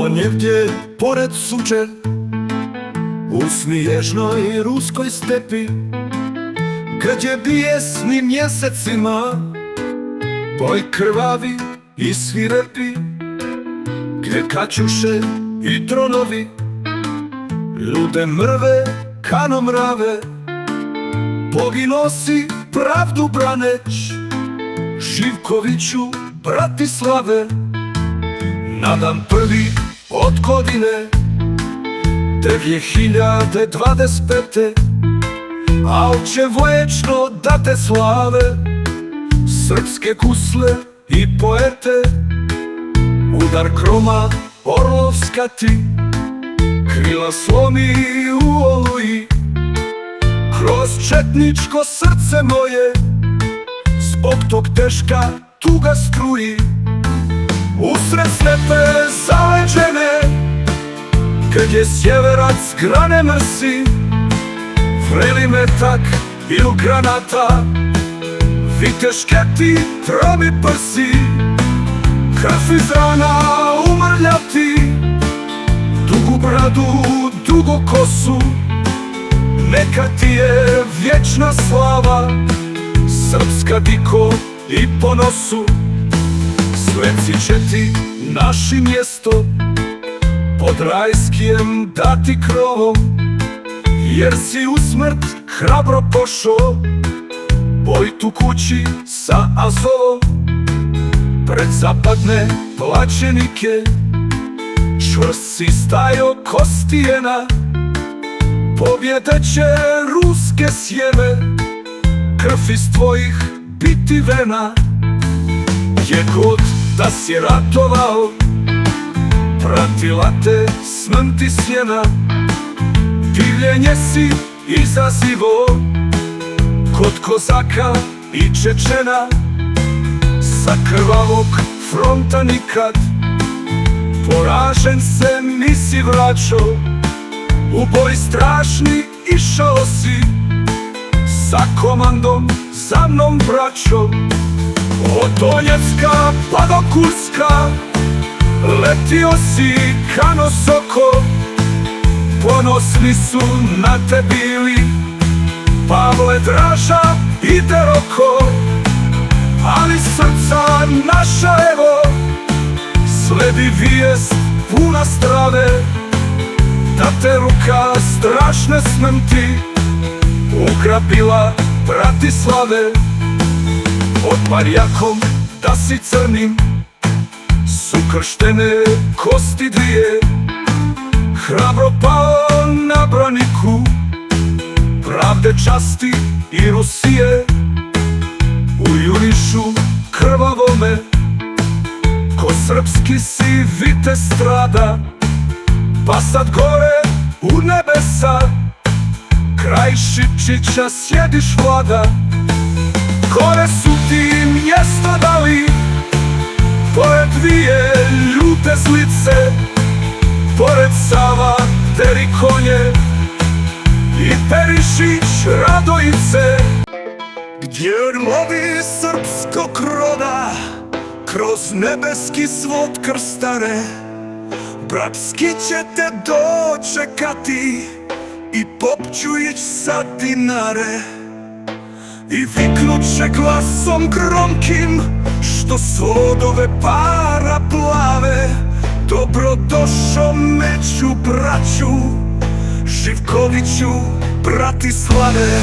Tamo negdje pored Suče, u snježnoj ruskoj stepi, gdje bijesni mjesecima boj krvavi i svirepi, gdje kačuše i dronovi ljude mrve kanomrave, poginuo si pravdu braneć Živkoviću Bratislave. Na dan prvi od godine 2025. Al će vječno da te slave srpske kusle i poete. Udar kroma orlovska ti krila slomi u oluji, kroz četničko srce moje zbog tog teška tuga struji. Usred stepe zaleđene, gdje sjeverac grane mrsi, vreli metak il granata, viteške ti tromi prsi, krv iz rana umrljati, dugu bradu, dugu kosu, neka ti je vječna slava, srpska diko i ponosu. Sveci će ti naši mjesto pod rajskijem dati krovom, jer si u smrt hrabro pošao boj tu kući sa Azovom. Pred zapadne plaćenike čvrst si stajo ko stijena, pobjede će ruske sjeme, krv iz tvojih biti vena. Gdje god da si ratovao, pratila te smrt i sjena, divljenje si izazivo kod kozaka i Čečena. Sa krvavog fronta nikad poražen se nisi vraćao, u boj strašni išao si sa komandom za mnom braćom. Od Donjecka pa do Kurska letio si kano soko, ponosni su na te bili Pavle, Draža i Deroko. Ali srca naša evo sledi vijest puna strave, da te ruka strašne smrti ugrabila Bratislave. Pod barjakom da si crnim su krštene kosti dvije, hrabro pao na braniku pravde, časti i Rusije. U jurišu krvavome ko srpski si vite strada, pa sad gore u nebesa kraj Šipčića sjediš vlada. Gore su ti mjesto dali pored dvije ljute zlice, pored Sava, Terikonje i Perišić Radojice. Gdje orlovi srpskog roda kroz nebeski svod krstare, bratski će te dočekati i popću ić sa Dinare. I viknut će glasom gromkim što svodove para plave, dobrodošo među braću Živkoviću Bratislave.